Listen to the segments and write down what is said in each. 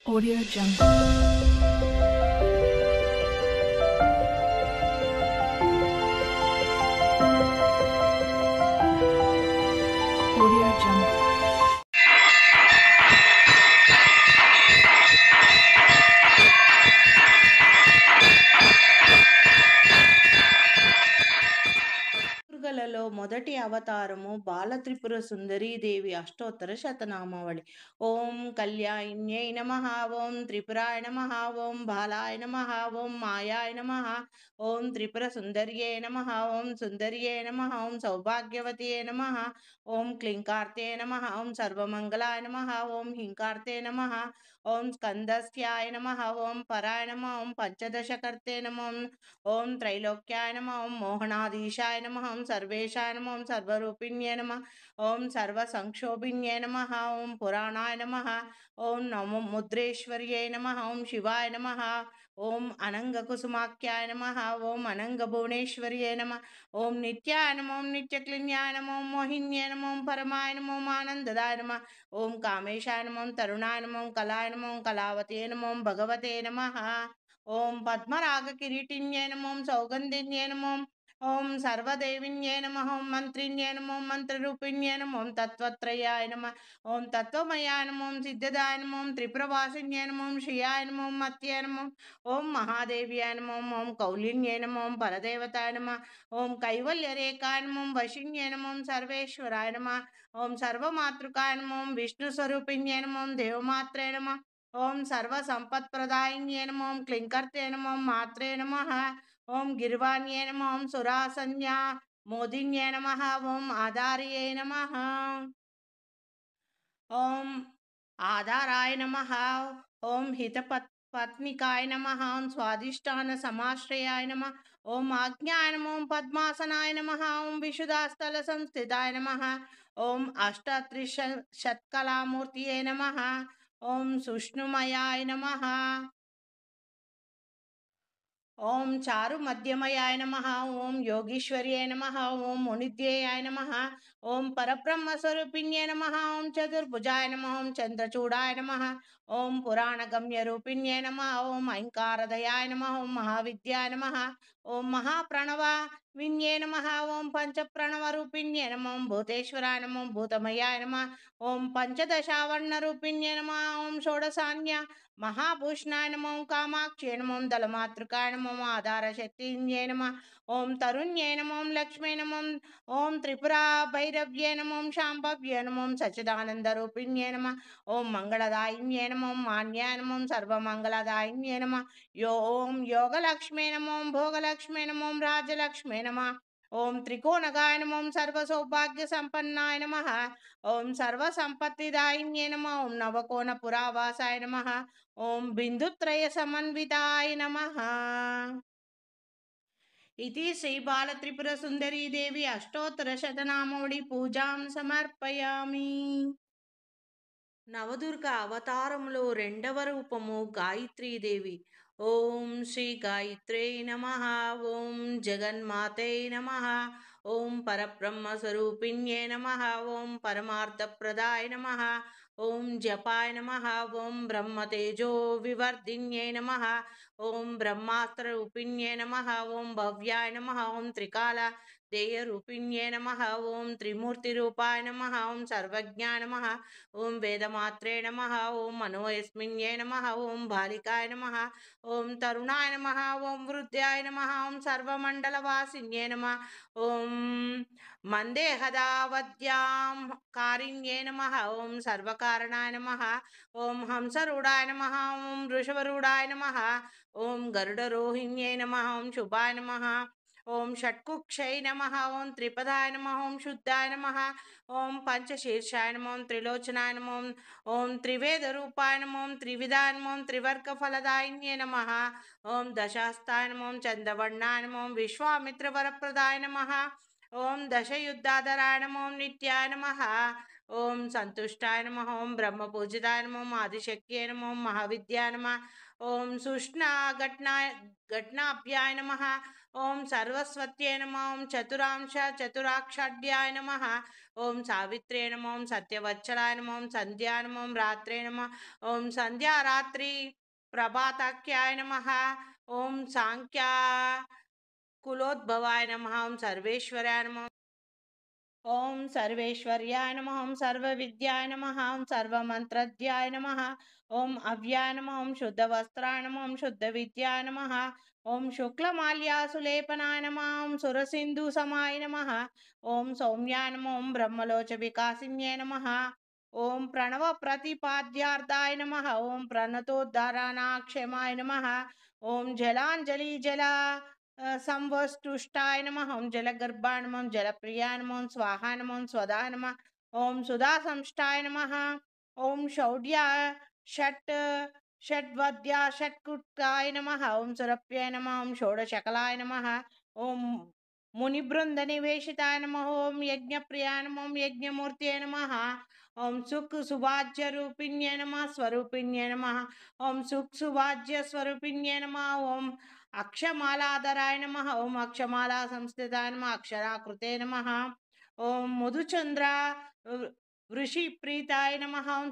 Audio Jungle. Audio Jungle. దుర్గలలో మొదటి అవతారము బాలత్రిపుర సుందరీదేవి అష్టోత్తర శతనామావళి. ఓం కళ్యాణ్యై నమః, ఓం త్రిపురాయ నమః, ఓం బాలాయ నమః, ఓం మాయాయ నమః, ఓం త్రిపుర సుందర్యై నమః, ఓం సుందర్యై నమః, ఓం సౌభాగ్యవత్యై నమః, ఓం క్లీంకార్తే నమః, ఓం సర్వమంగళాయ నమః, ఓం హింకార్తే నమః, ఓం స్కందస్యాయ నమః, ఓం పరాయ నమః, ఓం పంచదశకర్తే నమః, ఓం త్రైలోక్యాయ నమః, ఓం మోహనాధీశాయ నమః, ఓం సర్వేశాయ నమః, ఓం సర్వరూపిణ్యై నమః, ఓం సర్వసంక్షోభిణ్యై నమః, ఓం పురాణాయ నమః, ఓం నమో ముద్రేశ్వర్యై నమః, ఓం శివాయ నమః, ఓం అనంగకుసుమాఖ్యాయ నమః, ఓం అనంగభువనేశ్వర్యై నమః, ఓం నిత్యాయ నమః, ఓం నిత్యక్లిన్యాయ నమః, ఓం మోహిన్యై నమః, ఓం పరమాయ నమః, ఓం ఆనందదాయ నమః, ఓం కామేశాయ నమః, ఓం తరుణాయ నమః, ఓం కళాయ నమః, ఓం కళావతే నమః, ఓం భగవతే నమః, ఓం పద్మరాగ కిరీటిన్యై నమః, ఓం సౌగంధిన్యై నమః, ఓం సర్వదేవిన్యై నమః, ఓం మంత్రిన్యై నమః, ఓం మంత్రరూపిణ్యై నమః, ఓం తత్వత్రయాయ నమః, ఓం తత్వమయాయ నమః, ఓం సిద్ధదాయ నమః, ఓం త్రిపురవాసిన్యై నమః, ఓం శ్రియాయ నమః, ఓం మత్యాయ నమః, ఓం మహాదేవ్యాయ నమః, ఓం కౌలిన్యై నమః, ఓం పరదేవతాయ నమః, ఓం కైవల్యరేకాయ నమః, ఓం వశిన్యై నమః, ఓం సర్వేశ్వరాయ నమః, ఓం సర్వమాతృకాయ నమః, ఓం విష్ణుస్వరూపిణ్యై నమః, ఓం దేవమాత్రే నమః, ఓం సర్వసంపత్ప్రదాయిన్యై నమః, ఓం క్లింకర్తే నమః, ఓం మాత్రే నమః, ఓం గిర్వాణ్యై నమః, ఓం సురాసన్యా మోదిన్యై నమః, ఓం ఆధార్యై నమః, ఓం ఆధారాయ నమః, ఓం హితపత్నికాయ నమః, ఓం స్వాదిష్టాన సమాశ్రయాయ నమః, ఓం ఆజ్ఞాయ నమః, ఓం పద్మాసనాయ నమః, ఓం విశుధాస్థల సంస్థితాయ నమః, ఓం అష్టత్రిశత్కళామూర్తియే నమః, ఓం సుష్ణుమయాయ నమః, ఓం చారు మధ్యమయాయ నమః, ఓం యోగీశ్వర్యాయ నమః, ఓం మునిద్యేయాయ నమః, ఓం పరబ్రహ్మస్వరూపిణ్యై నమః, ఓం చతుర్భుజాయ నమః, ఓం చంద్రచూడాయ నమః, ఓం పురాణగమ్యరూపిణ్యై నమః, ఓం ఐంకారదయాయ నమః, ఓం మహావిద్యాయ నమః, ఓం మహాప్రణవ విన్యై నమః, ఓం పంచప్రణవరూపిణ్యై నమః, ఓం భూతేశ్వరాయ నమః, ఓం భూతమయాయ నమః, ఓం పంచదశావర్ణరూపిణ్యై నమః, ఓం షోడశాన్య మహాభూషణాయ నమః, ఓం కామాక్ష్యై నమః, ఓం దళమాతృకాయ నమః, ఓం ఆధారశక్తిన్యై నమః, ఓం తరుణ్యై నమః, ఓం లక్ష్మీ నమః, ఓం త్రిపురా భైరవ్యై నమః, ఓం శాంభవ్యై నమః, ఓం సచ్చిదానందరూపిణ్యై నమః, ఓం మంగళదాయిన్యై నమః, ఓం మాన్యాయ నమః, ఓం సర్వమంగళదాయిన్యై నమః, ఓం యోగలక్ష్మీ నమః, ఓం భోగలక్ష్మీ నమః, ఓం రాజలక్ష్మీ నమః, ఓం త్రికోణగాయ నమః, ఓం సర్వసౌభాగ్యసంపన్నాయ నమః, ఓం సర్వసంపత్తిదాయిన్యై నమః, ఓం నవకోణపురావాసాయ నమః, ఓం బిందుత్రయ సమన్వితాయ నమః. इति श्री बालत्रिपुर सुंदरी देवी अष्टोत्तर शतनामोडी पूजां समर्पयामि. నవదుర్గ అవతారములో రెండవ రూపము గాయత్రీదేవి. ఓం శ్రీ గాయత్రే నమః, ఓం జగన్మాతే నమః, ఓం పరబ్రహ్మ స్వరూపిణ్యే నమః, ఓం పరమార్థప్రదాయ నమః, ఓం జపాయ నమః, ఓం బ్రహ్మతేజో వివర్ధిన్యే నమః, ఓం బ్రహ్మాస్త్ర రూపిణ్యే నమః, ఓం భవ్యాయ నమః, ఓం త్రికాల దేయరూపిణ్యే నమః, ఓం త్రిమూర్తి రూపాయ నమః, ఓం సర్వజ్ఞాయ నమః, ఓం వేదమాత్రే నమః, ఓం మనోయస్మిన్యై నమః, ఓం బాలికాయ నమః, ఓం తరుణాయ నమః, ఓం వృద్ధ్యాయ నమః, ఓం సర్వమండలవాసిన్యై నమః, ఓం మందేహదావద్యాం కారిణ్యై నమః, ఓం సర్వకారణాయ నమః, ఓం హంసరూఢాయ నమః, ఓం వృషభరూఢాయ నమః, ఓం గరుడరోహిణ్యై నమః, ఓం శుభాయ నమః, ఓం షట్కుక్షై నమః, ఓం త్రిపదాయ నమః, ఓం శుద్ధాయ నమః, ఓం పంచశీర్షాయ నమః, ఓం త్రిలోచనాయ నమః, ఓం త్రివేద రూపాయ నమః, ఓం త్రివిధాయ నమః, ఓం త్రివర్గ ఫలదాయిన్యై నమః, ఓం దశాస్తాయ నమః, ఓం చంద్రవర్ణాయ నమః, ఓం విశ్వామిత్ర వరప్రదాయ నమః, ఓం దశయుద్ధాధరాయ నమః, ఓం నిత్యాయ నమః, ఓం సంతుష్టాయ నమః ఓం బ్రహ్మపూజితాయ నమః ఓం ఆదిశక్త్యై నమః ఓం మహావిద్యాయ నమః ఓం సుష్ణా ఘట్నాభ్యాయ నమః ఓం సర్వస్వత్యై నమః ఓం చతురాక్షాఢ్యాయ నమః ఓం సావిత్ర్యై నమః ఓం సత్యవత్సలాయ నమః ఓం సంధ్యాయ నమః ఓం రాత్రే నమః ఓం సంధ్యారాత్రి ప్రభాతాఖ్యాయ నమః ఓం సాంఖ్యా కులోద్భవాయ నమః ఓం సర్వేశ్వరాయ నమః ఓం సర్వేశ్వర్యాయ నమః ఓం సర్వవిద్యాయ నమః ఓం సర్వమంత్రజ్ఞాయ నమః ఓం అవ్యాయ నమః ఓం శుద్ధవస్త్రాయ నమః ఓం శుద్ధవిద్యాయ నమః ఓం శుక్లమాల్యాసులేపనాయ నమః ఓం సురసింధు సమాయ నమః ఓం సౌమ్యాయ నమః ఓం బ్రహ్మలోచ వికాసిన్యై నమః ఓం ప్రణవ ప్రతిపాద్యార్థాయ నమః ఓం ప్రణతోద్ధరణాక్షమాయ నమః ఓం జలాంజలి జలా संवस्तुष्टाय नमः ओम जलगर्भाय नमः ओम जलप्रियाय नमः ओम स्वाहाय नमः ओम स्वदाय नमः ओम सुधा संष्टाय नमः ओम शौड्या षट्वद्या षट्कुटाय नमः ओम सुरप्याय नमः ओम षोडशकलाय नमः ओम मुनिवृंद निवेशिताय नमः ओम यज्ञप्रियाय नमः ओम यज्ञमूर्तये नमः ओम सुख सुभाज्य रूपिण्ये नमः स्वरूपिण्ये नमः ओम सुख सुभाज्य स्वरूपिण्ये नमः ओम अक्षमालाधराय नमः ओम अक्षमाला संस्थिताय नमः अक्षराकृते नमः ओम मधुचंद्र वृषिप्रीताय नमः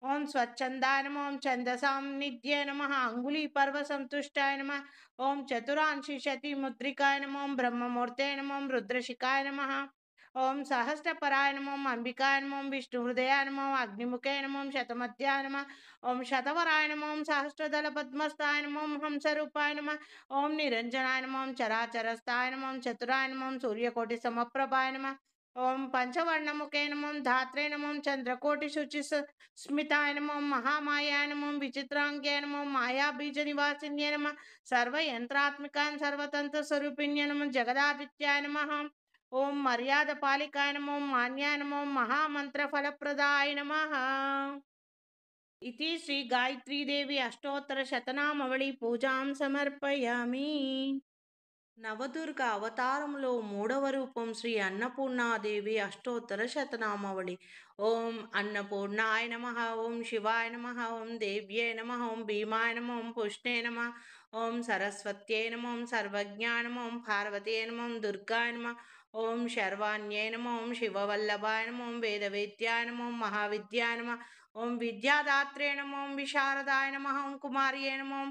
ओम स्वच्छंदाय नमः ओम छंदसां निध्य नमः अंगुली पर्व संतुष्टाय नमः ओम चतुरांशी शति मुद्रिकाय नमः ओम ब्रह्ममूर्ते नमः ओम रुद्रशिखाय नमः ओम सहस्रपराय नमः ओम अंबिकाय नमः ओम विष्णुहृदयाय नमः ओम अग्निमुखे नमः ओम शतमध्याय नमः ओम शतवराय नमः ओम सहस्रदल पद्मस्ताय नमः ओम हंसरूपाय नमः ओम निरंजनाय नमः ओम चराचरस्ताय नमः ओम चतुराय नमः ओम सूर्यकोटि समप्रभाय नमः ओम पंचवर्णमुखे नमः ओम धात्रे नमः ओम चंद्रकोटि शुचि स्मिताय नमः ओम महामायाय नमः ओम विचित्रांग्याय नमः ओम माया बीज निवासिन्ये नमः सर्वयंत्रात्मिकाय सर्वतंत्र स्वरूपिण्ये नमः जगदादित्याय नमः ओम मर्यादा पालिकाय नमः ओम मान्याय नमः ओम महामंत्र फलप्रदाय नमः इति श्री गायत्री देवी अष्टोत्तर शतनामवళి పూజాం సమర్పయామి నవదుర్గ అవతారంలో మూడవ రూపం శ్రీ అన్నపూర్ణాదేవి అష్టోత్తర శతనామావళి ఓం అన్నపూర్ణాయ నమః ఓం శివాయ నమః ఓం దేవ్యే నమః ఓం భీమాయ నమః ఓం పుష్ణే నమః ఓం సరస్వత్యై నమః ఓం సర్వజ్ఞాయ నమః ఓం పార్వతీయై నమః ఓం దుర్గాయ నమః ఓం శర్వాణ్యై నమః ఓం శివవల్లభాయ నమః ఓం వేదవేద్యాయ నమః ఓం మహావిద్యాయ నమః ఓం విద్యాదాత్రే నమః ఓం విశారదాయ నమః ఓం కుమార్యై నమః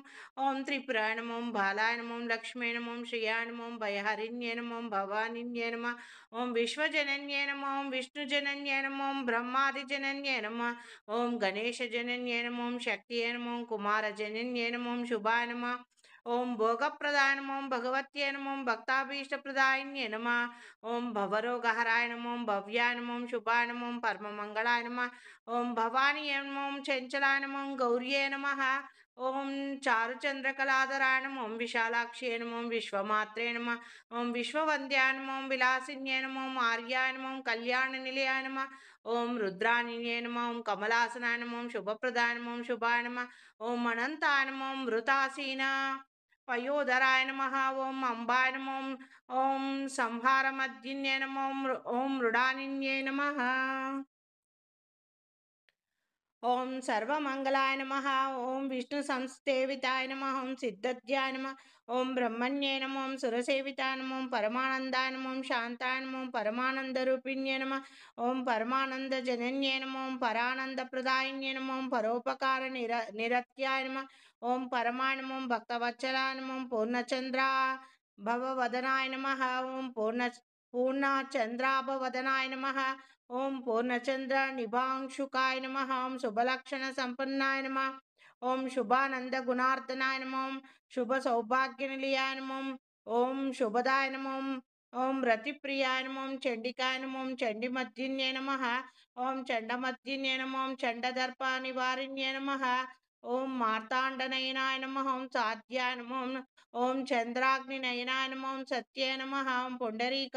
ఓం త్రిపురాయ నమః ఓం బాలాయ నమః ఓం లక్ష్మీ నమః ఓం శ్రియాయ నమః ఓం భయహరిణ్యై నమః ఓం భవానిన్యై నమః ఓం విశ్వజనన్యై నమః ఓం విష్ణుజనన్యై నమః ఓం బ్రహ్మాదిజనన్యై నమః ఓం గణేశజనన్యై నమః ఓం శక్తియై నమః ఓం కుమారజనన్యై నమః ఓం శుభాయ నమః ఓం భోగప్రదాయ నమః ఓం భగవత్యై నమః ఓం భక్తాభీష్టప్రదాయిన్యై నమః ఓం భవరోగహరాయ నమః ఓం భవ్యాయ నమః ఓం శుభాయ నమః ఓం పరమమంగళాయ నమః ఓం భవానీయై నమః ఓం చంచలాయ నమః ఓం గౌర్యై నమః ఓం చారుచంద్రకళాధరాయ నమః ఓం విశాలాక్ష్యై నమః ఓం విశ్వమాత్రే నమః ఓం విశ్వవంద్యాయ నమః ఓం విలాసిన్యై నమః ఓం ఆర్యాయ నమః ఓం కళ్యాణనిలయాయ నమః ఓం రుద్రాణిన్యై నమః ఓం కమలాసనాయ నమః ఓం శుభప్రదాయ నమః ఓం శుభాయ నమః ఓం అనంతాయ నమః ఓం వృతాసీన పయోధరాయ నమః ఓం అంబాయ నమః ఓం సంహారమద్దిన్యై నమః ఓం మృడానిన్యై నమః ఓం సర్వమంగళాయ నమః ఓం విష్ణు సంస్థేవితాయ నమః ఓం సిద్ధధ్యాయ నమః ఓం బ్రహ్మణ్యై నమః ఓం సురసేవితాయ నమః ఓం పరమానందాయ నమః ఓం శాంతాయ నమః ఓం పరమానందరూపిణ్యై నమః ఓం పరమానందజనన్యై నమః ఓం పరానందప్రదాయిన్యై నమః ఓం పరోపకార నిరత్యాయ నమః ఓం పరమాయ నమః ఓం భక్తవత్సలాయ నమః ఓం పూర్ణచంద్ర భవవదనాయ నమః ఓం పూర్ణచంద్రాభవదనాయ నమః ఓం పూర్ణచంద్ర నిభాంశుకాయ నమః ఓం శుభలక్షణ సంపన్నాయ నమః ఓం శుభానంద గుణార్దనాయ నమః ఓం శుభ సౌభాగ్య నిలయాయ నమః ఓం శుభదాయ నమః ఓం రతిప్రియాయ నమః ఓం చండికాయ నమః ఓం చండిమద్దిన్యై నమః ఓం చండమద్దిన్యై నమః ఓం చండదర్ప నివారిణ్యై నమః ఓం మార్తాండనయనాయ నమః ఓం సాధ్యాయ నమః ఓం చంద్రాగ్నినయనాయ నమః ఓం సత్యాయ నమః ఓం పుండరీక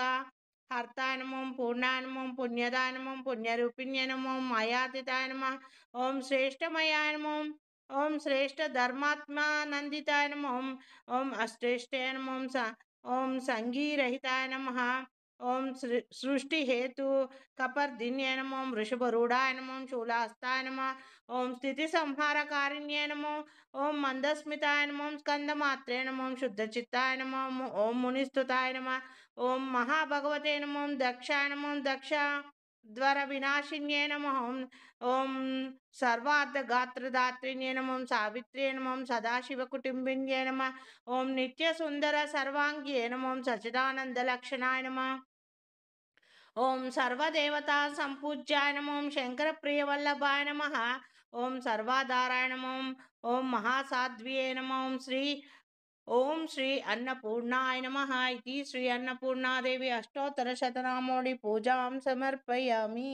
హర్తాయ నమః పూర్ణాయ నమః పుణ్యదాయ నమః పుణ్యరూపిణ్యై నమః మాయాతీతాయ నమః ఓం శ్రేష్టమయాయ నమః ఓం శ్రేష్ట ధర్మాత్మానందితాయ నమః ఓం అశ్రేష్టాయ నమః ఓం సంగీరహితాయ నమః ఓం సృష్టి హేతు కపర్దిన్యై నమో వృషభరూఢాయ నమో శూలాస్తాయ నమః ఓం స్థితి సంహారకారిణ్యై నమో ఓం మందస్మితాయ నమో స్కందమాత్రే నమో శుద్ధచిత్తాయ నమో ఓం మునిస్తుతాయ నమః ఓం మహాభగవతే నమో దక్షాయ నమో దక్ష జ్వర వినాశిన్యై నమః ఓం సర్వార్థగాత్రదాత్రిణ్యై నమో సావిత్ర్యై నమో సదాశివకుటుంబిన్యై నమః ఓం నిత్యసుందర సర్వాంగ్యై నమో సచిదానందలక్షణాయ నమః ఓం సర్వదేవతా సంపూజ్యాయ నమో శంకరప్రియవల్లభాయ నమః ఓం సర్వాధారాయ నమో ఓం మహాసాధ్వ్యే నమో ఓం శ్రీ అన్నపూర్ణాయ నమః ఇది శ్రీ అన్నపూర్ణాదేవి అష్టోత్తర శతనామోడి పూజాం సమర్పయామి.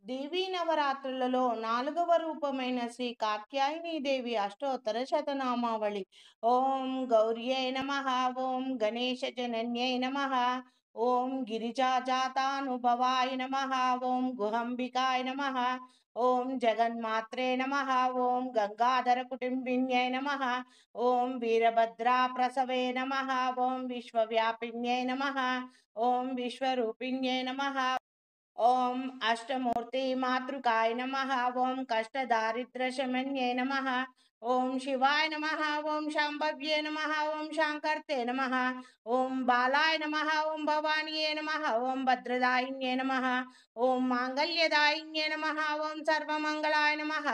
దేవీ నవరాత్రులలో 4వ రూపమైన శ్రీ కాత్యాయని దేవి అష్టోత్తర శతనామావళి. ఓం గౌర్యై నమః ఓం గణేశ జనన్యై నమః ఓం గిరిజాజాతానుభవాయ నమః ఓం గుహంబికాయ నమః ఓం జగన్మాత్రే నమః ఓం గంగాధర కుటుంబిన్యై నమః ఓం వీరభద్రా ప్రసవే నమః ఓం విశ్వవ్యాపిన్యై నమః ఓం విశ్వరూపిణ్యై నమః ఓం అష్టమూర్తి మాతృకాయ నమః ఓం కష్టదారిద్ర్యశమన్యై నమః ఓం శివాయ నమః ఓం శాంభవ్యే నమః ఓం శాంకర్తే నమః ఓం బాలాయ నమః ఓం భవానియే నమః ఓం భద్రదాయిన్యే నమః ఓం మాంగళ్యదాయిన్యే నమః ఓం సర్వమంగళాయ నమః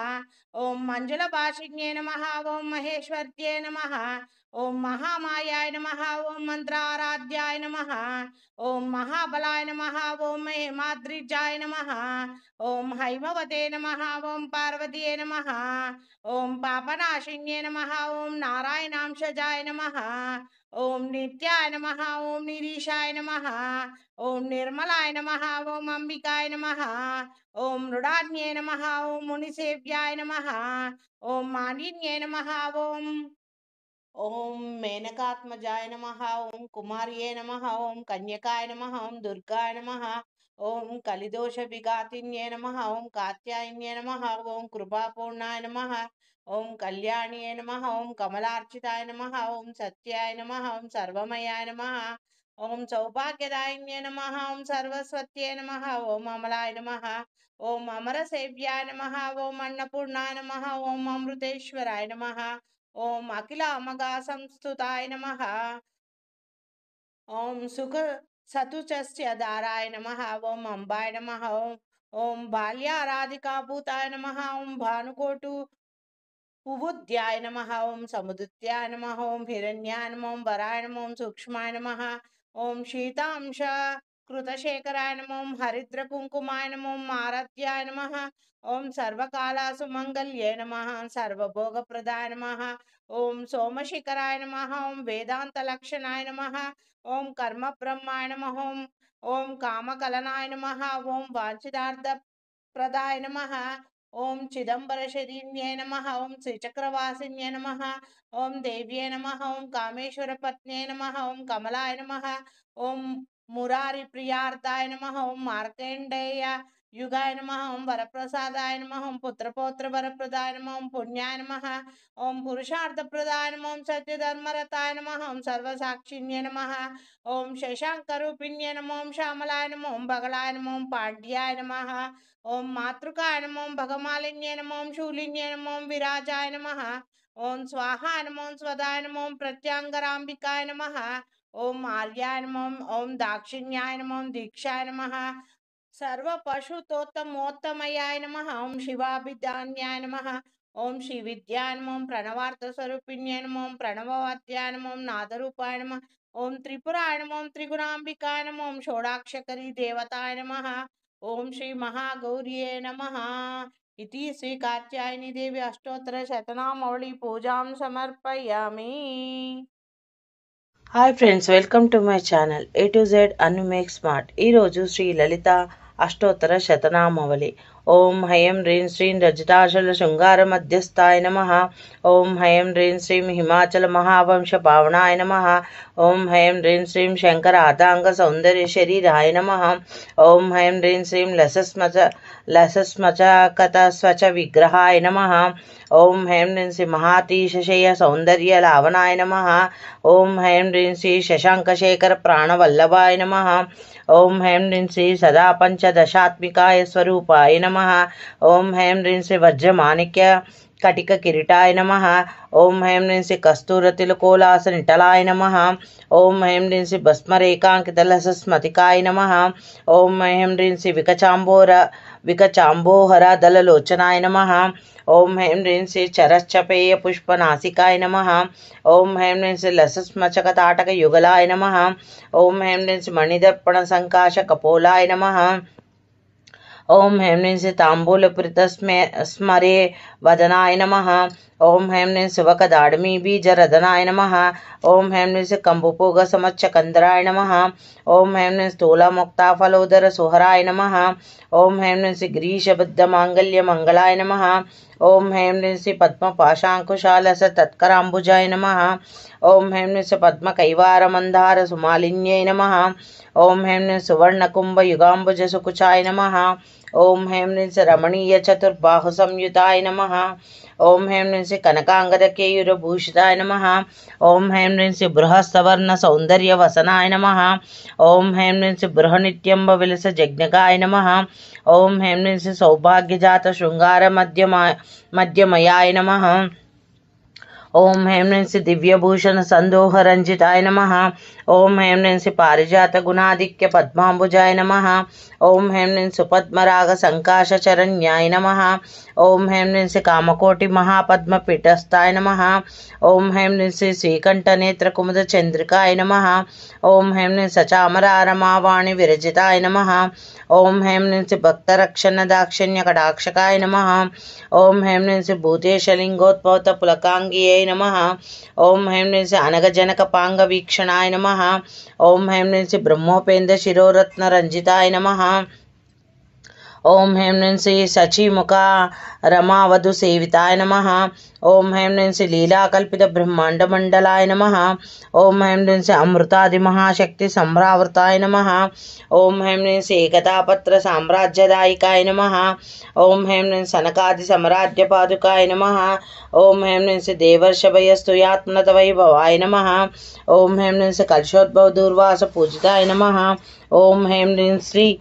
ఓం మంజుళభాషిన్యే నమః ఓం మహేశ్వర్యే నమః ఓం మహామాయాయ నమః ఓం మంత్రారాధ్యాయ నమః ఓం మహాబలాయ నమః ఓం హేమాద్రిజాయ నమః ఓం హైమవతే నమః ఓం పార్వతీయే నమః ఓం పాపనాశిన్యే నమః ఓం నారాయణాంశజాయ నమః ఓం నిత్యాయ నమః ఓం నిరీశాయ నమః ఓం నిర్మలాయ నమః ఓం అంబికాయ నమః ఓం మృడాన్యే నమః ఓం మునిసేవ్యాయ నమః ఓం మానిన్యే నమః ఓం మేనకాత్మజాయ నమః ఓం కుమార్యే నమః ఓం కన్యకాయ నమః ఓం దుర్గాయ నమః ఓం కలిదోష విఘాతిన్యే నమః ఓం కాత్యాయన్యే నమః ఓం కృపాపూర్ణాయ నమః ఓం కళ్యాణ్యే నమః ఓం కమలార్చితాయ నమః ఓం సత్యాయ నమః ఓం సర్వమయాయ నమః ఓం సౌభాగ్యదాయిన్యే నమః ఓం సర్వస్వత్యే నమః ఓం అమలాయ నమః ఓం అమరసేవ్యాయ నమః ఓం అన్నపూర్ణాయ నమః ఓం అమృతేశ్వరాయ నమః ఓం అఖిల అమగా సంస్థుతాయ నమః ఓం సుఖ సతుచస్య దారాయ నమః ఓం అంబాయ నమః ఓం బాల్యారాధికాభూతాయ నమః ఓం భానుకోటు ఉవుద్యాయ నమః ఓం సముదిత్యాయ నమః ఓం హిరణ్యాయ నమః ఓం వరాయ నమః ఓం సూక్ష్మాయ నమః ఓం శీతాంశ కృతశేఖరాయ నమః ఓం హరిద్ర కుంకుమాయ నమః ఓం ఆరాధ్యాయ నమః ఓం సర్వకాలాసు మంగళ్యే నమః సర్వభోగప్రదాయ నమః ఓం సోమశిఖరాయ నమః ఓం వేదాంత లక్షణాయ నమః ఓం కర్మ బ్రహ్మాయ నమః ఓం కామకలనాయ నమః ఓం వాంఛితార్థ ప్రదాయ నమః ఓం చిదంబర శరీన్యై నమః ఓం శ్రీచక్రవాసిన్యై నమః ఓం దేవ్యై నమః ఓం కామేశ్వర పత్న్యై నమః ఓం కమలాయ నమః ఓం మురారి ప్రియార్థాయ నమః ఓం మార్కండేయ యుగాయ నమః ఓం వరప్రసాదాయ నమః ఓం పుత్రపౌత్ర వరప్రదాయ నమః ఓం పుణ్యాయ నమః ఓం పురుషార్థప్రదాయ నమః ఓం సత్యధర్మరతాయ నమః ఓం సర్వసాక్షిణ్యై నమః ఓం శశాంకరూపిణ్యై నమః ఓం శ్యామలాయ నమః ఓం బగళాయ నమః ఓం పాండ్యాయ నమః ఓం మాతృకాయ నమః ఓం భగమాలిన్యై నమః ఓం శూలిన్యై నమః ఓం విరాజాయ నమః ఓం స్వాహాయ నమః ఓం స్వదాయ నమః ఓం ప్రత్యాంగరాంబికాయ నమః ఓం ఆర్యాయ నమః ఓం దాక్షిణ్యాయ నమః ఓం దీక్షాయ నమః సర్వ పశుతోత్తమోత్తమయాయ నమః ఓం శివాభిధాన్యాయ నమః ఓం శ్రీ విద్యాయ నమః ఓం ప్రణవార్థ స్వరూపిణ్యై నమః ఓం ప్రణవవాద్యాయ నమః ఓం నాదరూపాయ నమః ఓం త్రిపురాయ నమః ఓం త్రిగుణాంబికాయ నమః ఓం షోడాక్షకరీ దేవతాయ నమః ఓం శ్రీ మహాగౌర్యే నమః इति श्री कात्यायनी देवी अष्टोत्तर शतनामावली पूजां समर्पयामि. Hi friends, welcome to my channel A to Z Anu make smart. ఈరోజు శ్రీ లలిత అష్టోత్తర శతనామావళి. ओम हैं ह्रीं श्रीं रजताचल शृंगार मध्यस्थाय नमः। ओम हैं ह्रीं श्रीं हिमाचल महावंश पावनाय नमः। ओम हैं ह्रीं श्रीं शंकर आदांग सौंदर्य शरीराय नमः। ओम हैं ह्रीं श्रीं लसस्मचकत स्वच विग्रहाय नमः। ओम हैं ह्रीं श्री महातीशय सौंदर्य लावनाय नमः। ओम हैं ह्रीं श्री शशांक शेखर प्राणवल्लभाय नमः। ओम हैं ह्रीं श्री सदा पंचदशात्मिकाय स्वरूपाय नमः। ओम हैं ह्रीं श्री वज्रमाणिक्य कटिक किरीटाय नमः। ओम हैं ह्रीं श्री कस्तूर तिलकोलास निटलाय नमः। ओम हैं ह्रीं श्री भस्मरेखांकित लसस्मतिकाय नमः। ओम हैं ह्रीं श्री विकचाम्बोहर दललोचनाय नमः। ओम हैं ह्रीं श्री चरश्चपेय पुष्पनासिकाय नमः। ओम हैं ह्रीं श्री लसस्मचक ताटक युगलाय नमः। ओम हैं ह्रीं श्री मणिदर्पण संकाश कपोलाय नमः। ओम हैं ह्रीं श्री तांबूलप्रीत स्मरे वदनाय नमः। ओम हैं ह्रीं सुवक दाड़मी बीजरदनाय नमः। ओम हैं ह्रीं श्री कंबुपोग समच्च कंदराय नमः। ओम हैं ह्रीं स्थूल मुक्ता फलोदर सुहराय नमः। ओम हैं ह्रीं श्री गिरीश बुद्ध मांगल्य मंगलाय नमः। ओम हैं ह्रीं श्री पद्म पाशांकुशालस तत्करांबुजाय नमः। ओम हैं ह्रीं श्री पद्म कैवार मंदार सुमालिन्यै नमः। ओम हैं ह्रीं सुवर्ण कुंभ युगांबुज सुकुचाय नमः। ओम हैं ह्रीं श्री रमणीय चतुर्बाहु संयुताय नमः। ओम हैं ह्रीं श्री कनकांगद केयूरभूषिताय नमः। ओम हैं ह्रीं श्री बृहस्तवर्ण सौंदर्य वसनाय नमः। ओम हैं ह्रीं श्री बृहनित्यंब विलस जज्ञकाय नमः। ओम हैं ह्रीं श्री सौभाग्यजात शृंगार मध्यमयाय नमः। ओम हैं ह्रीं श्री दिव्यभूषण संदोह रंजिताय नमः। ओम हैं ह्रीं श्री पारिजात गुणाधिक्य पद्मांबुजाय नमः। ओम हैं ह्रीं सुपद्मराग संकाश चरण्याय नमः। ओम हैं ह्रीं श्री कामकोटि महापद्म पीठस्थाय नमः। ओम हैं ह्रीं श्री श्रीकंठ नेत्र कुमुद चंद्रिकाय नमः। ओम हैं ह्रीं सचामरा रमावाणी विरजिताय नमः। ओम हैं ह्रीं श्री भक्तरक्षण दाक्षिण्य कटाक्षकाय नमः। ओम हैं ह्रीं श्री भूतेश लिंगोत्पवत पुलकांगिये नमः। ओम हैं ह्रीं श्री अनग जनक पांग वीक्षणाय नमः। ओम हैं ह्रीं श्री ब्रह्मोपेन्द्र शिरोरत्न रंजिताय नमः। ओम हैं ह्रीं श्री शचीमुखा रमावधु सेविताय नमः। ओम हैं ह्रीं श्री लीलाकल्पित ब्रह्मांड मंडलाय नमः। ओम हैं ह्रीं श्री अमृतादि महाशक्ति संभ्रावृताय नमः। ओम हैं ह्रीं श्री एकतापत्र साम्राज्यदायिकाय नमः। ओम हैं ह्रीं सनकादि सम्राज्य पादुकाय नमः। ओम हैं ह्रीं श्री देवर्षभयस्तुयात्मनत वैभवाय नमः। ओम हैं ह्रीं श्री कलशोद्भव दूर्वास पूजिताय नमः। ओम हैं ह्रीं श्री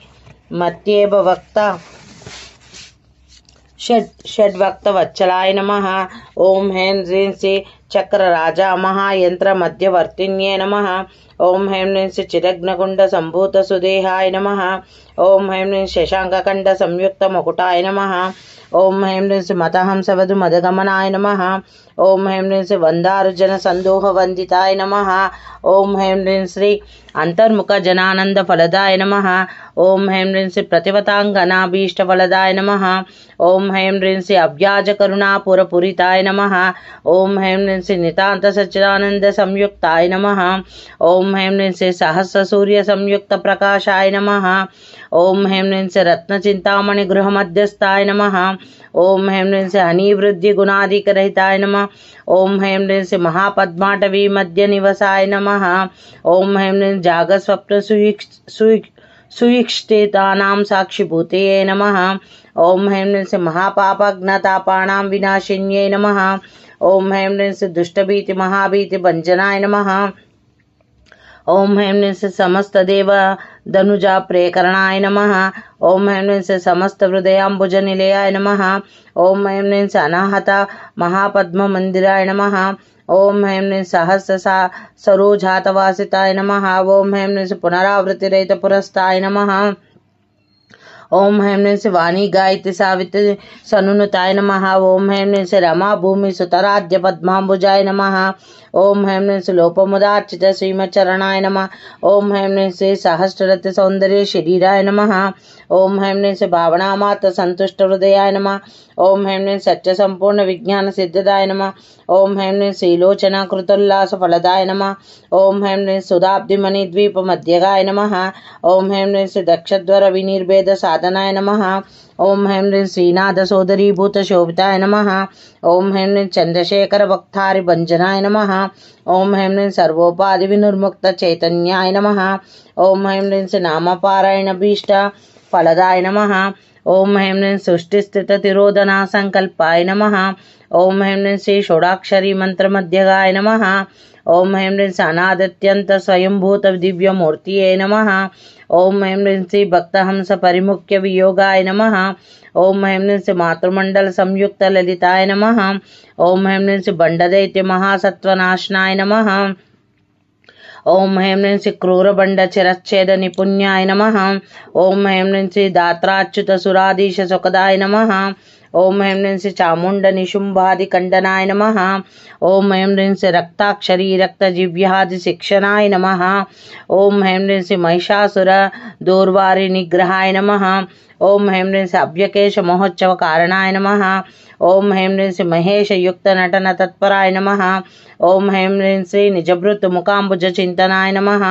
मत्येव वक्ता षड्वक्त वत्सलाय नमः। ओम हैं ह्रीं श्री चक्र राजा महायंत्र मध्यवर्तिन्ये नमः। ओम हैं ह्रीं श्री चिरग्नकुंड संभूत सुदेहाय नमः। ओम हैं ह्रीं शशांकखंड संयुक्त मुकुटाय नमः। ओम हैं ह्रीं श्री मतहंस वधु मदगमनाय नमः। ओम हैं ह्रीं श्री वंदारुजन संदोह वंदिताय नमः। ओम हैं ह्रीं श्री अंतर्मुख जनानंद फलदाय नमः। ओम हैं ह्रीं श्री प्रतिवतांगनाभीष्ट फलदाय नमः। ओम हैं ह्रीं श्री अव्याज करुणा पुरपुरिताय नमः। ओम हैं ह्रीं श्री नितांत सच्चिदानंद संयुक्ताय नमः। ओम हैं ह्रीं श्री सहस्र सूर्य संयुक्त प्रकाशाय नमः। ओम हैं ह्रीं श्री रत्न चिंतामणि गृह मध्यस्थाय नमः। ओम हैं ह्रीं श्री हनीवृद्धि गुणाधिक रहिताय नमः। ओम हैं ह्रीं श्री महापद्माटवी मध्य निवसाय नमः। ओम हैं ह्रीं जाग स्वप्न सुयिक्षितानां साक्षिभूतये नमः। ओम हैं ह्रीं श्री महापापघ्नतापाणां विनाशिन्ये नमः। ओम हैं ह्रीं श्री दुष्टभीति महाभीति भंजनाय नमः। ओम हैं ह्रीं श्री समस्त देव धनुजा प्रेकरणाय नमः। ओम हैं ह्रीं श्री समस्त हृदयाम्बुज निलयाय नमः। ओम हैं ह्रीं श्री अनाहत महापद्म मंदिराय नमः। ओम हैं ह्रीं सहस्र सरोजातवासिताय नमः। ओम हैं ह्रीं श्री पुनरावृत्ति रहित पुरस्ताय नमः। ओम हैं ह्रीं श्री वाणी गायत्री सावित्री सनुनुताय नमः। ओम हैं ह्रीं श्री रमा भूमि सुतराध्य पद्मांबुजाय नमः। ओम हैं ह्रीं श्री लोपमुदार्चित श्रीमच्चरणाय नमः। ओम हैं ह्रीं श्री सहस्ररथ सौंदर्य शरीराय नमः। ओम हैं ह्रीं श्री भावनामात्र संतुष्ट हृदयाय नमः। ओम हैं ह्रीं सच्च संपूर्ण विज्ञान सिद्धदाय नमः। ओम हैं ह्रीं श्रीलोचना कृतोल्लास फलदाय नमः। ओम हैं ह्रीं सुधाब्धि मणि द्वीप मध्यगाय नमः। ओम हैं ह्रीं श्री दक्षद्वर विनिर्भेद साधनाय नमः। ओम ह्रीं ह्रीं श्रीनाथ सोदरीभूत शोभिताय नमः। ओम ह्रीं ह्रीं चंद्रशेखर भक्तारि भंजनाय नमः। ओम ह्रीं ह्रीं सर्वोपाधि विनिर्मुक्त चैतन्याय नमः। ओम ह्रीं ह्रीं नामपारायण भीष्ट फलदाय नमः। ओम ह्रीं ह्रीं सृष्टि स्थित तिरोधना संकल्पाय नमः। ओम ह्रीं ह्रीं श्री षोडाक्षरी मंत्र मध्यगाय नमः। ओम ह्रीं ह्रीं अनाद्यंत स्वयंभूत दिव्य मूर्तिये नमः। ओम ह्रीं ह्रीं श्री भक्तहंस परिमुख्य वियोगाय नमः। ओम ह्रीं ह्रीं श्री मातृमंडल संयुक्त ललिताय नमः। ओम ह्रीं ह्रीं श्री बंडदैत्य महासत्वनाशनाय नमः। ओम ह्रीं ह्रीं श्री क्रूरबंड चिरच्छेद निपुण्याय नमः। ओम ह्रीं ह्रीं श्री दात्राच्युत सुराधीश सुखदाय नमः। ओम ह्रीं ह्रीं श्री चामुंड निशुंभादि खंडनाय नमः। ओम ह्रीं ह्रीं श्री रक्ताक्षरी रक्त जिव्यादि शिक्षणाय नमः। ओम ह्रीं ह्रीं श्री महिषासुर दूर्वारि निग्रहाय नमः। ओम ह्रीं ह्रीं श्री अभ्यकेश महोत्सव कारणाय नमः। ओम ह्रीं ह्रीं श्री महेश युक्त नटन तत्पराय नमः। ओम ह्रीं ह्रीं श्री निजभृत मुकाम्बुज चिंतनाय नमः।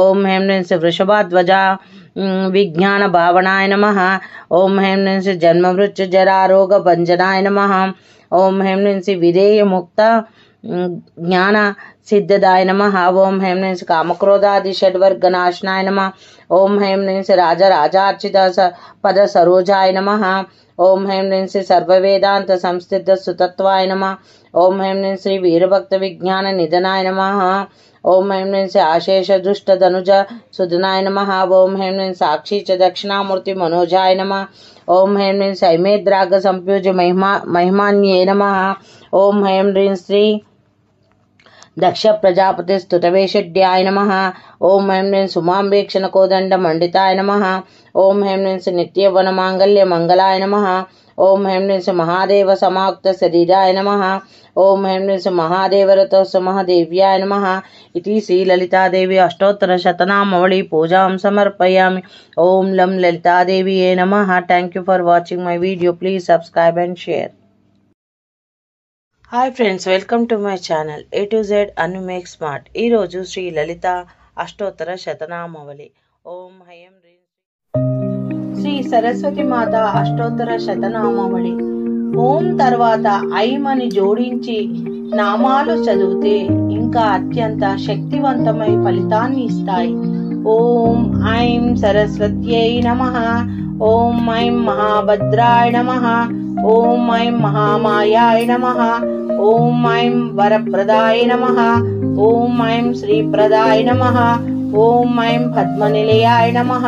ओम ह्रीं ह्रीं श्री वृषभाध्वजा विज्ञान भावनाय नमः। ओम ह्रीं ह्रीं श्री जन्म मृत्यु जरा रोग भंजनाय नमः। ओम ह्रीं ह्रीं श्री विधेय मुक्त ज्ञान सिद्धदाय नमः। ओम ह्रीं ह्रीं श्री कामक्रोधादि षड्वर्ग नाशनाय नमः। ओम ह्रीं ह्रीं श्री राजार्चित पद सरोजाय नमः। ओम ह्रीं ह्रीं श्री सर्ववेदांत संस्थित सुतत्वाय नमः। ओम ह्रीं ह्रीं श्री वीरभक्त विज्ञान निधनाय नमः। ओम ह्रीं ह्रीं श्री आशेष दुष्ट धनुज सुधनाय नमः। ओम ह्रीं ह्रीं साक्षी च दक्षिणामूर्ति मनोजाय नमः। ओम ह्रीं ह्रीं सैमेद्राग संप्युज महिमान्ये नमः। ओम ह्रीं ह्रीं श्री दक्ष प्रजापति स्तुतवेषड्याय नमः। ओम ह्रीं ह्रीं सुमांबेक्षण कोदंड मंडिताय नमः। ओम ह्रीं ह्रीं श्री नित्य वन मांगल्य मंगलाय नमः। ओम ह्रीं ह्रीं श्री महादेव समायुक्त शरीराय नमः। ओम ह्रीं ह्रीं श्री महादेव रथोत्सव महादेव्याय नमः। इति श्री ललिता देवी अष्टोत्तर शतनामावली पूजां समर्पयामि। ओम लं ललिता देवी नमः। Thank you for watching my video. Please subscribe and share. Hi friends, welcome to my channel A to Z Anu make smart. ఈరోజు శ్రీ లలిత అష్టోత్తర శతనామావళి. ఓం హయం హ్రీం శ్రీ సరస్వతి మాత అష్టోత్తర శతనామావళి. ఓం తర్వాత ఐం అని జోడించి నామాలు చదివితే ఇంకా అత్యంత శక్తివంతమై ఫలితాన్ని ఇస్తాయి. ఓం ఐం సరస్వత్యై నమః. ఓం ఐం మహాభద్రాయ నమః. ఓం ఐం మహామాయాయ నమః. ఓం ఐం వరప్రదాయ నమః. ఓం ఐం శ్రీప్రదాయ నమః. ఓం ఐం పద్మనిలయాయ నమః.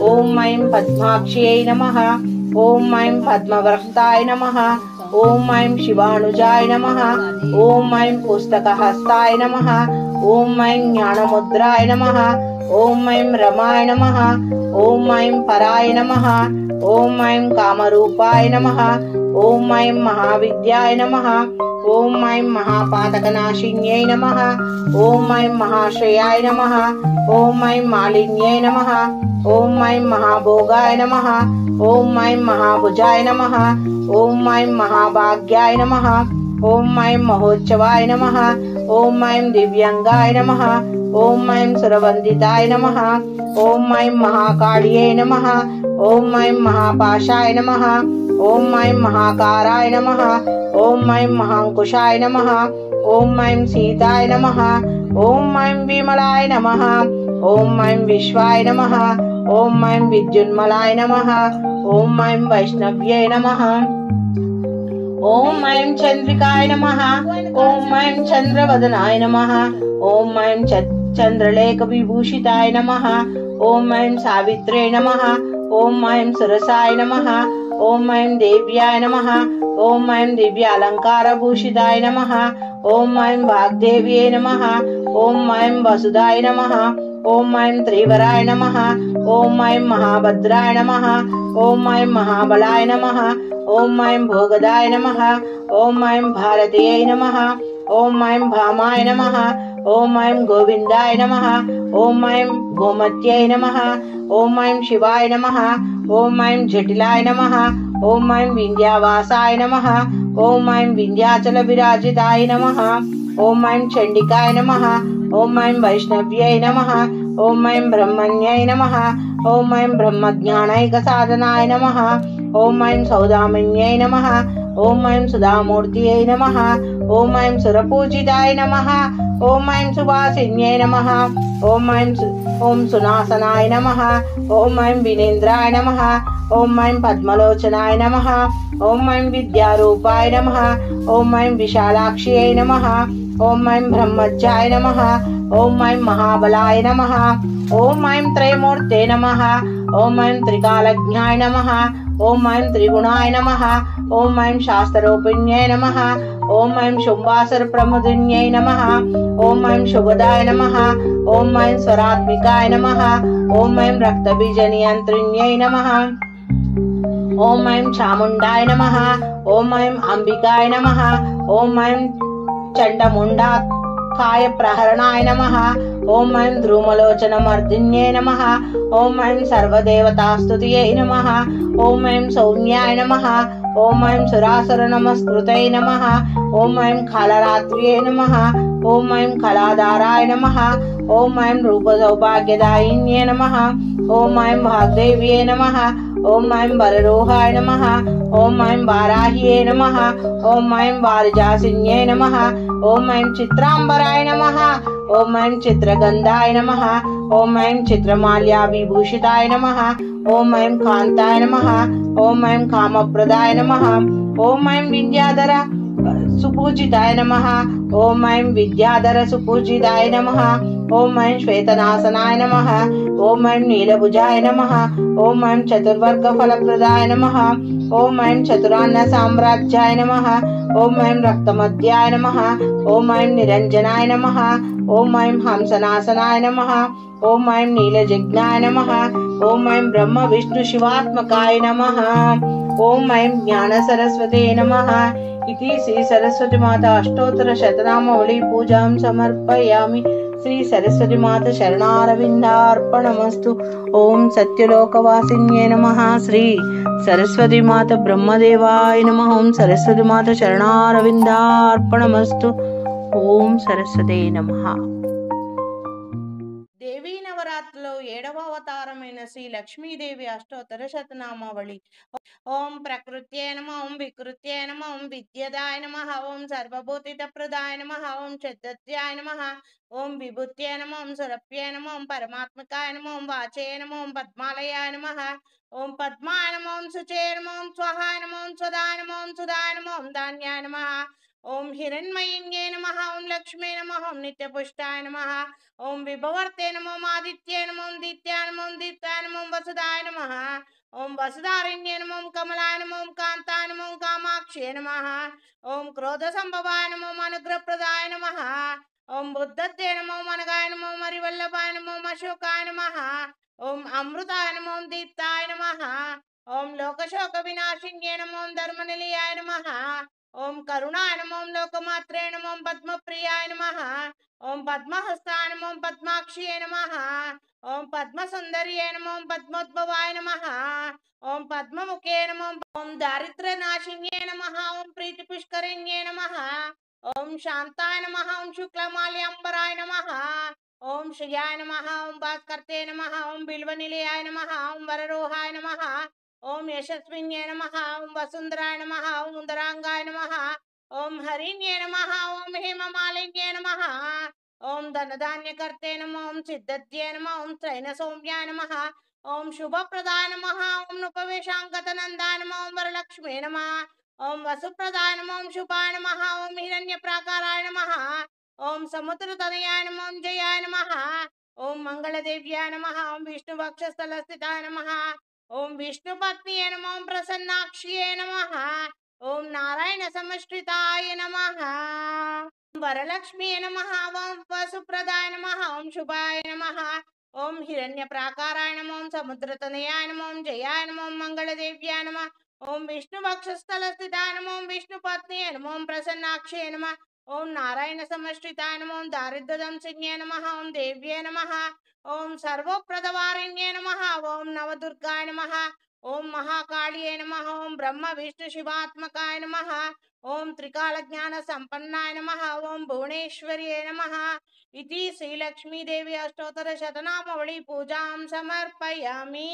ఓం ఐం పద్మాక్ష్యై నమః. ఓం ఐం పద్మవ్రక్తాయ నమః. ఓం ఐం శివానుజాయ నమః. ఓం ఐం పుస్తకహస్తాయ నమః. ఓం ఐం జ్ఞానముద్రాయ నమః. ఓం ఐం రమాయ నమః. ఓం ఐం పరాయ నమః. ఓం ఐం కామరూపాయ నమః. ఓం ఐం మహావిద్యాయ నమః. ఓం ఐం మహాపాతకనాశిన్యై నమః. ఓం ఐం మహాశ్రయాయ నమః. ఓం ఐం మాలిన్యై నమః. ఓం ఐం మహాభోగాయ నమః. ఓం ఐం మహాభుజాయ నమః. ఓం ఐం మహాభాగ్యాయ నమః. ఓం ఐం మహోత్సవాయ నమః. ఓం ఐం దివ్యంగాయ నమః. ఓం ఐం సురవందితాయ నమః. ఓం ఐం మహాకాళ్యై నమః. ఓం ఐం మహాపాశాయ నమః. ఓం ఐం మహాకారాయ నమః. ఓం ఐం మహాంకుశాయ నమః. ఓం ఐం సీతాయ నమః. ఓం ఐం విమలాయ నమః. ఓం ఐం విశ్వాయ నమః. ఓం ఐం విద్యున్మలాయ నమః. ఓం ఐం వైష్ణవ్యై నమః. ఓం ఐం చంద్రికాయ నమః. ఓం ఐం చంద్రవదనాయ నమః. ఓం ఐం చంద్రలేఖ విభూషితాయ నమః. ఓం ఐం సావిత్రే నమః. ఓం ఐం సురసాయ నమః. ఓం ఐం దేవ్యాయ నమః. ఓం ఐం దివ్య అలంకార భూషితాయ నమః. ఓం ఐం వాగ్దేవ్యై నమః. ఓం ఐం వసుదాయ నమః. ఓం ఐం త్రివరాయ నమః. ఓం ఐం మహాభద్రాయ నమః. ఓం ఐం మహాబలాయ నమః. ఓం ఐం భోగదాయ నమః. ఓం ఐం భారతీయై నమః. ఓం ఐం భామాయ నమః. ఓం ఐం గోవిందాయ నమః. ఓం ఐం గోమత్యై నమః. ఓం ఐం శివాయ నమః. ఓం ఐం జటిలాయ నమః. ఓం ఐం వింధ్యావాసాయ నమః. ఓం ఐం వింధ్యాచల విరాజితాయ నమః. ఓం ఐం చండికాయ నమః. ఓం ఐం వైష్ణవ్యై నమః. ओम ऐं ब्रह्मण्यै नमः। ओम ऐं ब्रह्मज्ञानैकसाधनाय नमः। ओम ऐं सौदामिन्यै नमः। ओम ऐं सुधामूर्तये नमः। ओम ऐं सुरपूजिताय नमः। ओम ऐं सुवासिन्यै नमः। ओम सुनासनाय नमः। ओम ऐं विनेन्द्राय नमः। ओम ऐं पद्मलोचनाय नमः। ओम ऐं विद्यारूपाय नमः। ओम ऐं विशालाक्ष्यै नमः। ओम ऐं ब्रह्मज्याय नमः। ओम ऐं महाबलाय नमः। ओम ऐं त्रयमूर्ते नमः। ओम ऐं त्रिकालज्ञाय नमः। ओम ऐं त्रिगुणाय नमः। ओम ऐं शास्त्ररूपिण्यै नमः। ओम ऐं शुम्भासुर प्रमुदिन्यै नमः। ओम ऐं शुभदाय नमः। ओम ऐं स्वरात्मिकाय नमः। ओम ऐं रक्तबीजनियन्त्रिण्यै नमः। ओम ऐं चामुण्डाय नमः। ओम ऐं अंबिकाय नमः। ओम ऐं चण्डमुण्डाकाय प्रहरणाय नमः। ओम ऐं ध्रुमलोचनमर्दिन्यै नमः। ओम ऐं सर्वदेवतास्तुत्यै नमः। ओम ऐं सौम्याय नमः। ओम ऐं सुरासुरनमस्कृतये नमः। ओम ऐं कालरात्र्यै नमः। ओम ऐं कलाधाराय नमः। ओम ऐं रूपसौभाग्यदायिन्यै नमः। ओम ऐं वाग्देव्यै नमः। ओम ऐं वररोहाय नमः। ओम ऐं वाराह्यै नमः। ओम ऐं वारिजासिन्यै नमः। ओम ऐं चित्रांबराय नमः। ओम ऐं चित्रगन्धाय नमः। ओम ऐं चित्रमाल्याविभूषिताय नमः। ओम ऐं कान्ताय नमः। ओम ऐं कामप्रदाय नमः। ओम ऐं विद्याधर सुपूजिताय नमः। ओम ऐं विद्याधर सुपूजिताय नमः। ओम ऐं श्वेतनासनाय नमः। ओम ऐं नीलभुजाय नमः। ओम ऐं चतुर्वर्गफलप्रदाय नमः। ओम ऐं चतुरान्न साम्राज्याय नमः। ओम ऐं रक्तमद्याय नमः। ओम ऐं निरञ्जनाय नमः। ओम ऐं हंसनासनाय नमः। ओम ऐं नीलजिह्नाय नमः। ओम ऐं ब्रह्म विष्णु शिवात्मकाय नमः। ओम ऐं ज्ञानसरस्वते नमः। इति श्री सरस्वती माता अष्टोत्तर शतनामावली पूजां समर्पयामि। श्री सरस्वती माता शरणारविन्दार्पणमस्तु। ओम सत्यलोकवासिन्ये नमः। श्री सरस्वती माता ब्रह्मदेवाय नमः। ओम सरस्वती माता शरणारविन्दार्पणमस्तु। ओम सरस्वते नमः। దేవీ నవరాత్రిలో 7వ అవతారమైన శ్రీ లక్ష్మీదేవి అష్టోత్తర శతనామావళి. ఓం ప్రకృత్యై నమః. ఓం వికృత్యై నమః. ఓం విద్యదాయ నమః. ఓం సర్వభూతితప్రదాయ నమః. ఓం చతుర్థ్యాయ నమః. ఓం విభూత్యై నమః. ఓం సురభ్యై నమః. ఓం పరమాత్మకాయ నమః. ఓం వాచే నమః. ఓం పద్మాలయాయ నమః. ఓం పద్మాయ నమః. ఓం శుచే నమః. ఓం స్వహాయ నమః. ఓం స్వదాయ నమః. ఓం సుదాయ నమః. ఓం ధాన్యాయ నమః. ఓం హిరణ్మయీన్యై నమః. ఓం లక్ష్మీ నమః. ఓం నిత్యపుష్టాయ నమః. ఓం విభవర్తే నమో ఆదిత్యే నమో దీత్యాయ నమో దీప్తాయ నమో వసుదాయ నమః. ఓం వసుధారణ్యే నమో కమలాయ నమో కాంతాయ నమో కామాక్షే నమః. ఓం క్రోధ సంభవాయ నమో అనుగ్రహప్రదాయ నమః. ఓం బుద్ధద్దే నమో మనగాయ నమో మరివల్లభాయ నమో అశోకాయ నమః. ఓం అమృతాయ నమో దీప్తాయ నమః. ఓం లోకశోక వినాశిన్యే నమో ధర్మనిలయాయ నమః. ఓం కరుణాయ నమో లోకమాత్రే నమో పద్మప్రియాయ నమః. ఓం పద్మహస్తాయ నమో పద్మాక్షియే నమః. ఓం పద్మసుందర్యే నమో పద్మోద్భవాయ నమః. ఓం పద్మముఖే నమో. ఓం దారిద్ర్యనాశిన్యే నమః. ఓం ప్రీతిపుష్కరిణ్యే నమః. ఓం శాంతాయ నమః. ఓం శుక్లమాల్యాంబరాయ నమః. ఓం శ్రియాయ నమః. ఓం భాస్కర్తే నమః. ఓం బిల్వనిలయాయ నమః. ఓం వరరోహాయ నమః. ఓం యశస్విన్యే నమః. ఓం వసుంధరాయ నమః. ఓం ఉదరాంగాయ నమః. ఓం హరిణ్యే నమః. ఓం హేమమాలిన్యే నమః. ఓం ధనధాన్యకర్తే నమః. ఓం సిద్ధద్యే నమః. ఓం త్రైన సౌమ్యాయ నమః. ఓం శుభప్రదాయ నమః. ఓం ఉపవేశాంగతనందాయ నమః. ఓం వరలక్ష్మే నమః. ఓం వసుప్రదాయ నమః. ఓం శుభాయ నమః. ఓం హిరణ్యప్రాకారాయ నమః. ఓం సముద్రతనయాయ నమః. ఓం జయాయ నమః. ఓం మంగళదేవ్యాయ నమః. ఓం విష్ణువక్షస్థలస్థితాయ నమః. ఓం విష్ణుపత్నియే నమః. ఓం ప్రసన్నాక్ష్యే నమః. ఓం నారాయణ సమశ్రితాయ నమః. వరలక్ష్మీ నమః. ఓం వసుప్రదాయ నమః. ఓం శుభాయ నమః. ఓం హిరణ్యప్రాకారాయ నమః. ఓం సముద్రతనయాయ నమః. ఓం జయాయ నమః. ఓం మంగళదేవ్యాయ నమః. ఓం విష్ణువక్షస్థలస్థితాయ నమః. ఓం విష్ణుపత్నియే నమః. ఓం ప్రసన్నాక్షే నమః. ఓం నారాయణ సమశ్రితాయ నమః. ఓం దారిద్ర్యదంశిన్యే నమః. ఓం దేవ్యే నమః. ఓం సర్వప్రదవారిణ్యే నమః. ఓం నవదుర్గాయ నమః. ఓం మహాకాళియే నమః. ఓం బ్రహ్మ విష్ణు శివాత్మకాయ నమః. ఓం త్రికాలజ్ఞానసంపన్నాయ నమః ఓం భువనేశ్వర్యై నమః इति श्रीलक्ष्मीदेवी अष्टोत्तरशतनामावళి పూజాం సమర్పయామి.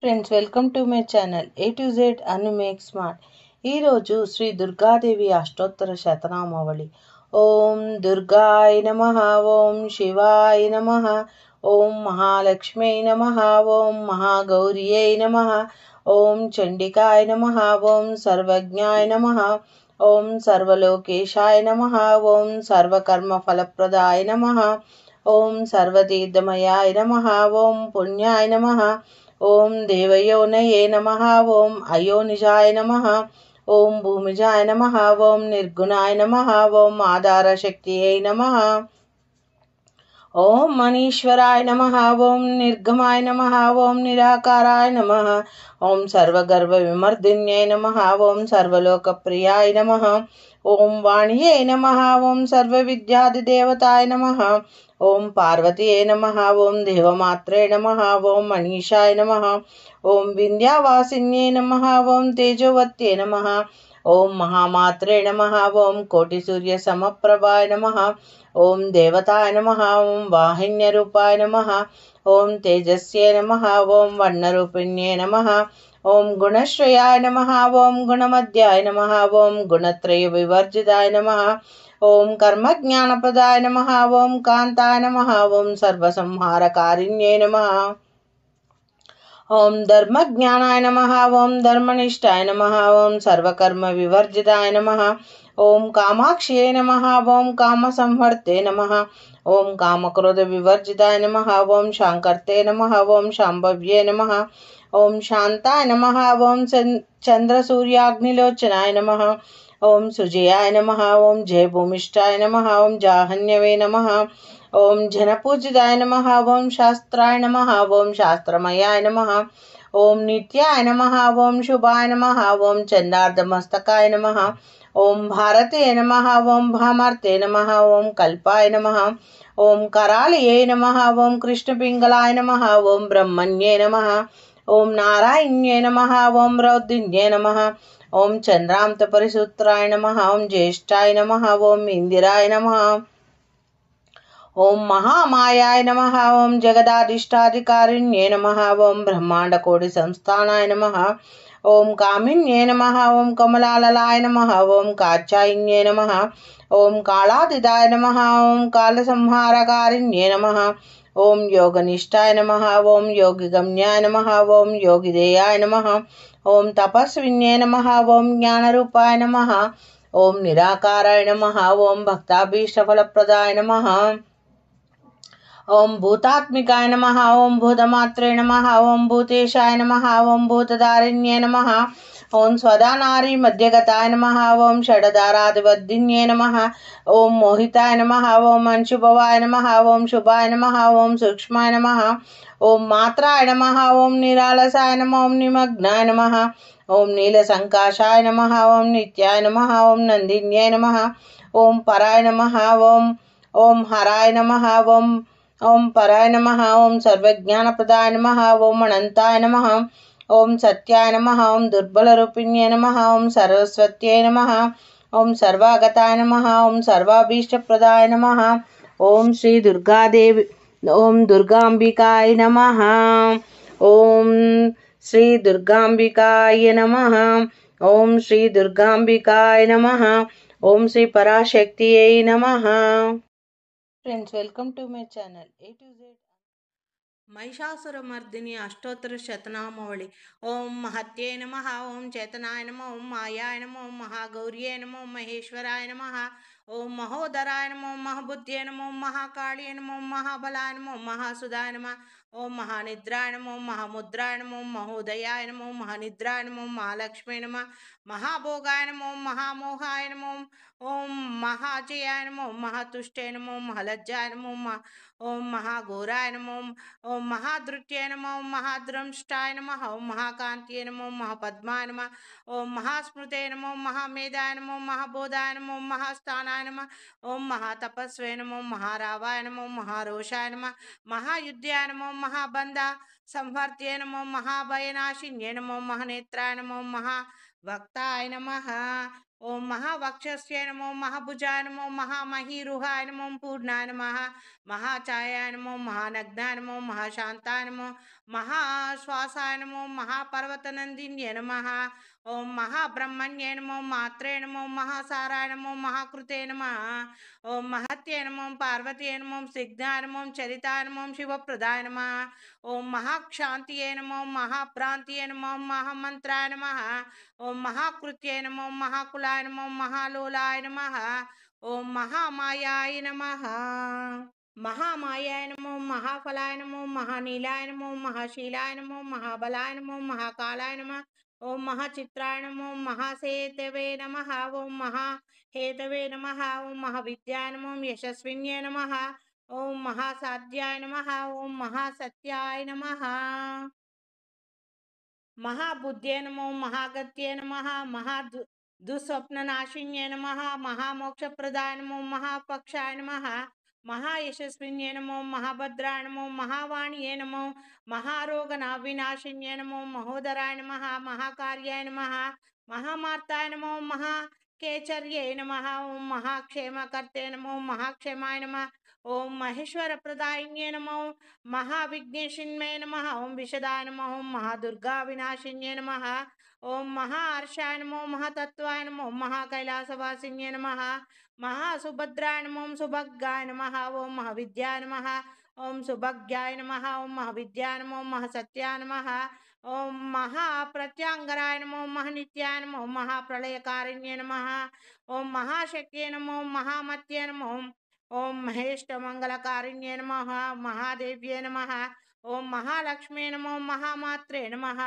Friends, welcome to my channel A to Z Anu make smart. ఈరోజు శ్రీ దుర్గాదేవి అష్టోత్తర శతనామావళి. ఓం దుర్గాయ నమః ఓం శివాయ నమః ఓం మహాలక్ష్మీ నమః ఓం మహాగౌర్యై నమః ఓం చండికాయ నమః ఓం సర్వజ్ఞాయ నమః ఓం సర్వలోకేశాయ నమః ఓం సర్వకర్మఫలప్రదాయ నమః ఓం సర్వతీర్థమయాయ నమః ఓం పుణ్యాయ నమః ఓం దేవయోనయే నమః ఓం అయోనిజాయ నమః ఓం భూమిజాయ నమః ఓం నిర్గుణాయ నమః ఓం ఆధారశక్తియై నమః ఓం మనీశ్వరాయ నమః ఓం నిర్గమాయ నమః ఓం నిరాకారాయ నమః ఓం సర్వగర్భ విమర్దిన్యై నమః ఓం సర్వలోకప్రియాయ నమః ఓం వాణ్యై నమః ఓం సర్వవిద్యాదిదేవతాయ నమః ఓం పార్వతీయై నమః ఓం దేవమాత్రే నమః ఓం మనీషాయ నమః ఓం వింధ్యావాసిన్యై నమః ఓం తేజోవత్యై నమః ఓం మహామాత్రే నమః ఓం కోటి సూర్య సమప్రభాయ నమః ఓం దేవతాయ నమః ఓం వాహిన్యరూపాయ నమః ఓం తేజస్యై నమః ఓం వర్ణరూపిణ్యై నమః ఓం గుణశ్రయాయ నమః ఓం గుణమధ్యాయ నమః ఓం గుణత్రయ వివర్జితాయ నమః ఓం కర్మజ్ఞానపదాయ నమః ఓం కాంతాయ నమః ఓం సర్వసంహారకారిణ్యై నమః ఓం ధర్మజ్ఞానాయ నమః ఓం ధర్మనిష్టాయ నమః ఓం సర్వకర్మ వివర్జితాయ నమః ఓం కామాక్ష్యై నమః ఓం కామసంవర్తే నమః ఓం కామక్రోధ వివర్జితాయ నమః ఓం శాంకర్తే నమః ఓం శాంభవ్యే నమః ఓం శాంతాయ నమః ఓం చంద్రసూర్యాగ్నిలోచనాయ నమః ఓం సుజయాయ నమః ఓం జయభూమిష్టాయ నమః ఓం జాహన్యవే నమః ఓం జనపూజితాయ నమః ఓం శాస్త్రాయ నమః ఓం శాస్త్రమయాయ నమః ఓం నిత్యాయ నమః ఓం శుభాయ నమః ఓం చందార్ధమస్తకాయ నమః ఓం భారతే నమః ఓం భామార్తే నమః ఓం కల్పాయ నమః ఓం కరాళయే నమః ఓం కృష్ణపింగళాయ నమః ఓం బ్రహ్మణ్యే నమః ఓం నారాయణ్యే నమః ఓం రౌద్రిణ్యే నమః ఓం చంద్రాంత పరిసూత్రాయ నమః ఓం జ్యేష్ఠాయ నమః ఓం ఇందిరాయ నమః ఓం మహామాయాయ నమః ఓం జగదాధిష్టాధికారిణ్యే నమః ఓం బ్రహ్మాండకోటి సంస్థానాయ నమః ఓం కామిన్యే నమః ఓం కమలాలలాయ నమః ఓం కాచాయిన్యే నమః ఓం కాళాదిదాయ నమః ఓం కాళసంహారకారిణ్యే నమః ఓం యోగనిష్టాయ నమః ఓం యోగిగమ్యాయ నమః ఓం యోగిదేయాయ నమః ఓం తపస్విన్యే నమః ఓం జ్ఞానరూపాయ నమః ఓం నిరాకారాయ నమః ఓం భక్తాభీష్టఫలప్రదాయ నమః ఓం భూతాత్మికాయ నమః ఓం భూతమాత్రే నమః ఓం భూతేశాయ నమః ఓం భూతధారిణ్యే నమః ఓం స్వదానారి మధ్యగతాయ నమః ఓం షడధారాధివర్ధిన్యే నమః ఓం మోహితాయ నమః ఓం అంశుభవాయ నమః ఓం శుభాయ నమః ఓం సూక్ష్మాయ నమః ఓం మాత్రాయ నమః ఓం నిరాలసాయ నమః ఓం నిమగ్నాయ నమః ఓం నీలసంకాశాయ నమః ఓం నిత్యాయ నమః ఓం నందిన్యాయ నమః ఓం పరాయ నమః ఓం ఓం హరాయ నమః ఓం ఓం పరాయ నమః ఓం సర్వజ్ఞానప్రదాయ నమః ఓం అనంతాయ నమః ఓం సత్యాయ నమః ఓం దుర్బలరూపిణ్యే నమః ఓం సరస్వత్యై నమః ఓం సర్వాగతాయ నమః ఓం సర్వాభీష్టప్రదాయ నమః ఓం శ్రీ దుర్గాదేవి ఓం దుర్గాంబికాయ నమః ఓం శ్రీ దుర్గాంబికాయ నమః ఓం శ్రీ దుర్గాంబికాయ నమః ఓం శ్రీ పరాశక్తియై నమః. Friends, welcome to my channel A to Z Mahishasuramardini అష్టోత్తర శతనామావళి. ఓం మహత్యే నమః ఓం చేతనాయ నమః ఓం మాయాయ నమః ఓం మహాగౌర్యే నమః ఓం మహేశ్వరాయ నమః ఓం మహోదరాయ నమః ఓం మహాబుద్ధ్యే నమః ఓం మహాకాళియే నమః ఓం మహాబలాయ నమః ఓం మహాసుదాయ నమః ఓం మహానిద్రాయ నమః ఓం మహాముద్రాయ నమః ఓం మహోదయాయ నమః ఓం మహానిద్రాయ నమః ఓం మహాలక్ష్మీ నమః మహాభోగాయ నమః ఓం మహామోహాయ నమః ఓం మహాజయాయ నమః ఓం మహాతుష్టే నమః ఓం మహాలజ్జాయ నమః ఓం మహాఘోరాయ నమః ఓం మహాధృత్యే నమః ఓం మహాద్రంష్టాయ నమః ఓం మహాకాంత్యే నమః ఓం మహాపద్మాయ నమః ఓం మహాస్మృతే నమః ఓం మహామేధాయ నమః ఓం మహాబోధాయ నమః ఓం మహాస్థానాయ నమః ఓం మహాతపస్వే నమః ఓం మహారావాయ నమః ఓం మహారోషాయ నమః మహాయుద్ధ్యాయ నమః ఓం మహాబంధ సంవర్త్యే నమః ఓం మహాభయనాశిన్యే నమః ఓం మహానేత్రాయ నమః ఓం మహా वक्ताय नमः। ओम महावक्षस्ये नमो महाभुजाय नमो महामहीरुहाय नमो पूर्णाय नमः महाचायाय नमो महानग्नाय नमो महाशांताय नमो महाश्वासाय नमो महापर्वतनंदिन्ये नमः। ओम महाब्रह्मण्ये नमो मात्रे नमो महासाराय नमो महाकृते नमः। ओम महत्ये नमो पार्वतीये नमो सिद्धाय नमो चरिताय नमो शिवप्रदाय नमः। ओम महाक्षान्तिये नमो महाभ्रान्तिये नमो महामन्त्राय नमः। ओम महाकृत्ये नमो महाकुलाय नमो महालोलाय नमः। ओम महामायाय नमः। महामायाय नमो महाफलाय नमो महानीलाय नमो महाशीलाय नमो महाबलाय नमो महाकालाय नमः। ओम महाचित्राय नमो महासेतवे नमः। ओम महाहेतवे नमः। ओम महाविद्याय नमो यशस्विन्ये नमः। ओम महासाध्याय नमः। ओम महासत्याय नमः। महाबुद्ध्ये नमो महागत्ये नमः। दुःस्वप्ननाशिन्ये नमः। महामोक्षप्रदाय नमो महापक्षाय नमः। महायशस्विन्ये नमो महाभद्राय नमो महावाण्ये नमो महारोगनाविनाशिन्ये नमो महोदराय नमः। महाकार्याय नमः। महामार्ताय नमो महाकेचर्ये नमः। ओम महाक्षेमकर्ते नमो महाक्षेमाय नमः। ओम महेश्वरप्रदायिन्ये नमो महाविघ्नेशिन्मये नमः। ओम विशदाय नमः। ओम महादुर्गा विनाशिन्ये नमः। ओम महार्षाय नमो महातत्वाय नमो महाकैलासवासिन्ये नमः। महासुभद्राय नमो ओम सुभगाय नमः। ओम महाविद्याय नमः। ओम सुभज्ञाय नमः। ओम महाविद्याय नमो महासत्याय नमः। ओम महाप्रत्यांगराय नमो महानित्याय नमो महाप्रलयकारिण्ये नमः। ओम महाशक्ये नमो महामत्ये नमो ओम महेष्टमंगलकारिण्ये नमः। महादेव्ये नमः। ओम महालक्ष्मी नमो महामात्रे नमः।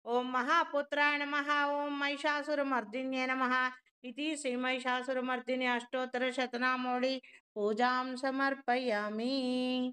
ओम महापुत्राय नमः। ओम महिषासुरमर्दिन्ये नमः। इति श्री महिषासुरमर्दिनी अष्टोत्तर शतनामावली पूजां समर्पयामि।